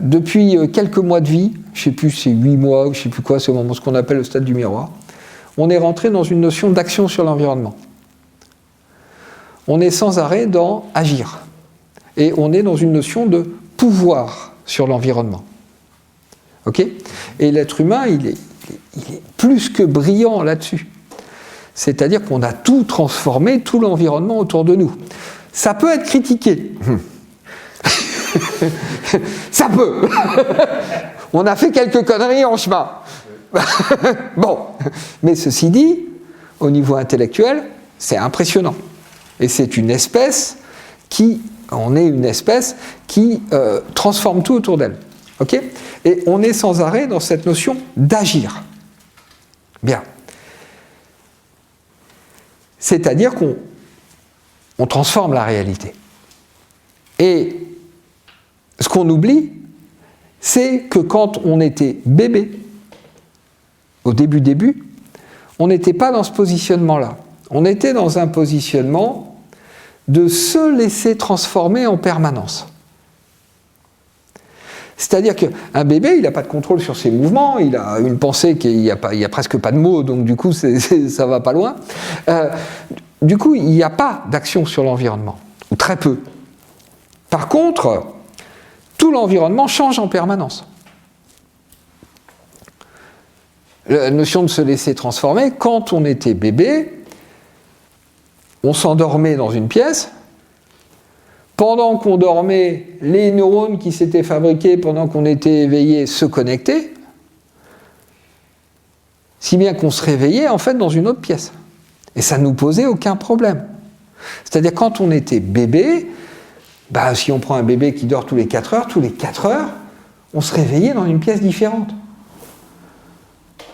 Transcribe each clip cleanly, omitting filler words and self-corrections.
depuis quelques mois de vie, je ne sais plus, c'est 8 mois, je ne sais plus quoi, c'est au moment ce qu'on appelle le stade du miroir, on est rentré dans une notion d'action sur l'environnement. On est sans arrêt dans agir. Et on est dans une notion de pouvoir sur l'environnement. Ok ? Et l'être humain, il est plus que brillant là-dessus. C'est-à-dire qu'on a tout transformé, tout l'environnement autour de nous. Ça peut être critiqué. Ça peut. On a fait quelques conneries en chemin. Bon. Mais ceci dit, au niveau intellectuel, c'est impressionnant. Et c'est une espèce qui transforme tout autour d'elle. Ok ? Et on est sans arrêt dans cette notion d'agir. Bien. C'est-à-dire qu'on transforme la réalité. Et ce qu'on oublie, c'est que quand on était bébé, au début, on n'était pas dans ce positionnement-là. On était dans un positionnement de se laisser transformer en permanence. C'est-à-dire qu'un bébé, il n'a pas de contrôle sur ses mouvements, il a une pensée il n'y a presque pas de mots, donc du coup, ça ne va pas loin. Du coup, il n'y a pas d'action sur l'environnement, ou très peu. Par contre, tout l'environnement change en permanence. La notion de se laisser transformer, quand on était bébé, on s'endormait dans une pièce. Pendant qu'on dormait, les neurones qui s'étaient fabriqués pendant qu'on était éveillé se connectaient, si bien qu'on se réveillait en fait dans une autre pièce. Et ça ne nous posait aucun problème. C'est-à-dire quand on était bébé, si on prend un bébé qui dort tous les 4 heures, on se réveillait dans une pièce différente.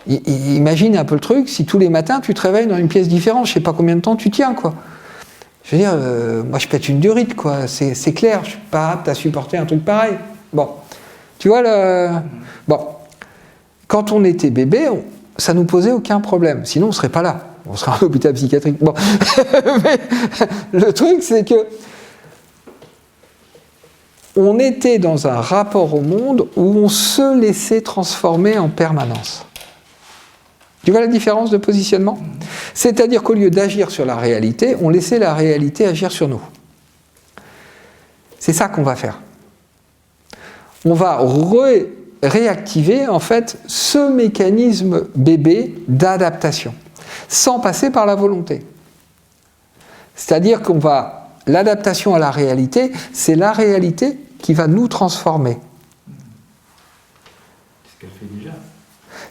Imagine un peu le truc, si tous les matins tu te réveilles dans une pièce différente, je ne sais pas combien de temps tu tiens, quoi. Je veux dire, moi je pète une durite, quoi, c'est clair, je ne suis pas apte à supporter un truc pareil. Bon, tu vois, bon, quand on était bébé, ça ne nous posait aucun problème, sinon on ne serait pas là, on serait en hôpital psychiatrique. Bon, mais le truc c'est que on était dans un rapport au monde où on se laissait transformer en permanence. Tu vois la différence de positionnement ? C'est-à-dire qu'au lieu d'agir sur la réalité, on laissait la réalité agir sur nous. C'est ça qu'on va faire. On va réactiver en fait ce mécanisme bébé d'adaptation, sans passer par la volonté. C'est-à-dire l'adaptation à la réalité, c'est la réalité qui va nous transformer. Ce qu'elle fait déjà.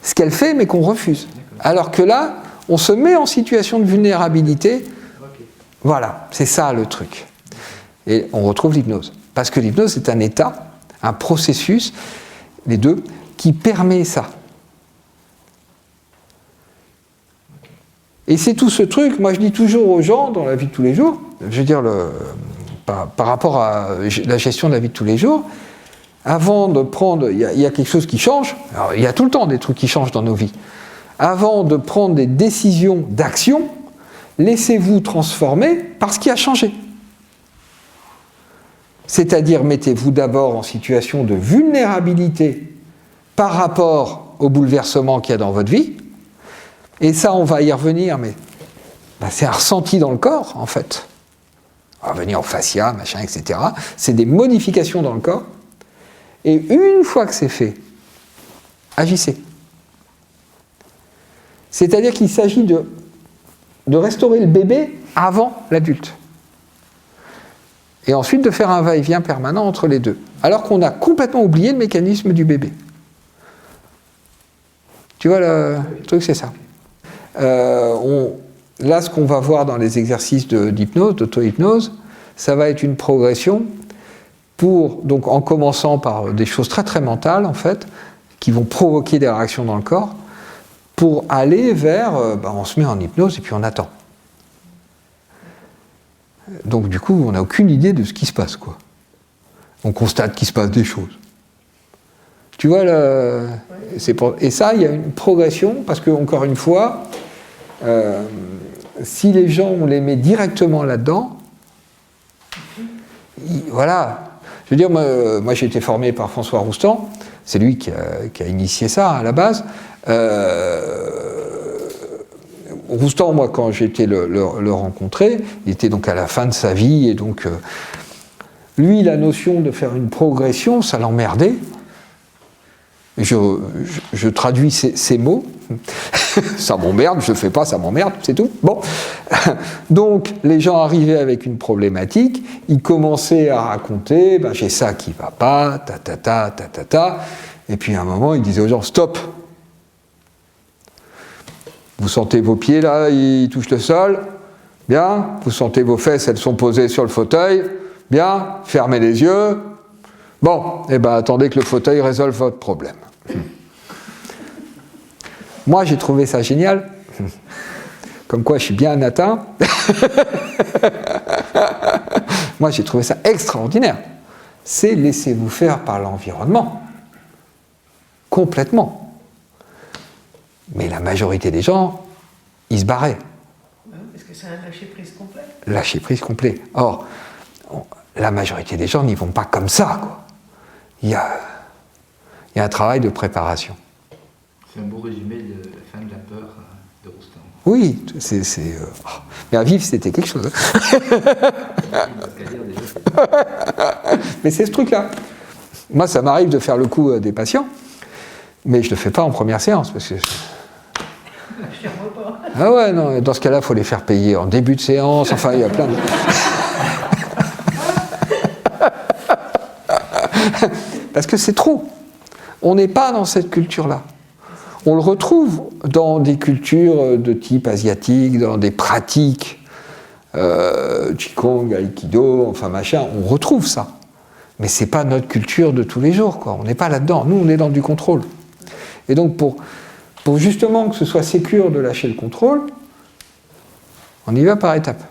Ce qu'elle fait, mais qu'on refuse. Alors que là, on se met en situation de vulnérabilité. Okay. Voilà, c'est ça le truc. Et on retrouve l'hypnose. Parce que l'hypnose, c'est un état, un processus, les deux, qui permet ça. Et c'est tout ce truc, moi je dis toujours aux gens, dans la vie de tous les jours, je veux dire, par rapport à la gestion de la vie de tous les jours, avant de prendre, il y a quelque chose qui change, alors, il y a tout le temps des trucs qui changent dans nos vies. Avant de prendre des décisions d'action, laissez-vous transformer par ce qui a changé. C'est-à-dire, mettez-vous d'abord en situation de vulnérabilité par rapport au bouleversement qu'il y a dans votre vie, et ça, on va y revenir, mais c'est un ressenti dans le corps, en fait. On va revenir au fascia, machin, etc. C'est des modifications dans le corps, et une fois que c'est fait, agissez. C'est-à-dire qu'il s'agit de restaurer le bébé avant l'adulte. Et ensuite de faire un va-et-vient permanent entre les deux. Alors qu'on a complètement oublié le mécanisme du bébé. Tu vois, le truc, c'est ça. Là, ce qu'on va voir dans les exercices d'hypnose, d'auto-hypnose, ça va être une progression donc en commençant par des choses très très mentales, en fait, qui vont provoquer des réactions dans le corps, pour aller vers, on se met en hypnose et puis on attend. Donc du coup, on n'a aucune idée de ce qui se passe, quoi. On constate qu'il se passe des choses. Tu vois, et ça, il y a une progression, parce que, encore une fois, si les gens, on les met directement là-dedans, voilà, Je veux dire, moi j'ai été formé par François Roustan, c'est lui qui a initié ça à la base. Roustan, moi, quand j'ai été le rencontrer, il était donc à la fin de sa vie, et donc lui, la notion de faire une progression, ça l'emmerdait. Je traduis ces mots. Ça m'emmerde, je ne fais pas, ça m'emmerde, c'est tout. Bon. Donc, les gens arrivaient avec une problématique, ils commençaient à raconter, ben, j'ai ça qui ne va pas, ta. Et puis à un moment, ils disaient aux gens, stop. Vous sentez vos pieds là, ils touchent le sol. Bien. Vous sentez vos fesses, elles sont posées sur le fauteuil. Bien. Fermez les yeux. Bon, eh ben attendez que le fauteuil résolve votre problème. Moi, j'ai trouvé ça génial. Comme quoi, je suis bien atteint. Moi, j'ai trouvé ça extraordinaire. C'est laissez-vous faire par l'environnement. Complètement. Mais la majorité des gens, ils se barraient. Parce que c'est un lâcher-prise complet. Lâcher-prise complet. Or, la majorité des gens n'y vont pas comme ça, quoi. Il y a un travail de préparation. C'est un beau résumé de la fin de la peur de Roustan. Oui, mais à vivre, c'était quelque chose. Mais c'est ce truc-là. Moi, ça m'arrive de faire le coup des patients, mais je ne le fais pas en première séance, parce que... Je ne vois pas. Ah ouais, non, dans ce cas-là, il faut les faire payer en début de séance, enfin, il y a plein de... Parce que c'est trop. On n'est pas dans cette culture-là. On le retrouve dans des cultures de type asiatique, dans des pratiques, Qigong, Aikido, enfin machin, on retrouve ça. Mais ce n'est pas notre culture de tous les jours, quoi. On n'est pas là-dedans. Nous, on est dans du contrôle. Et donc, pour justement que ce soit sécure de lâcher le contrôle, on y va par étapes.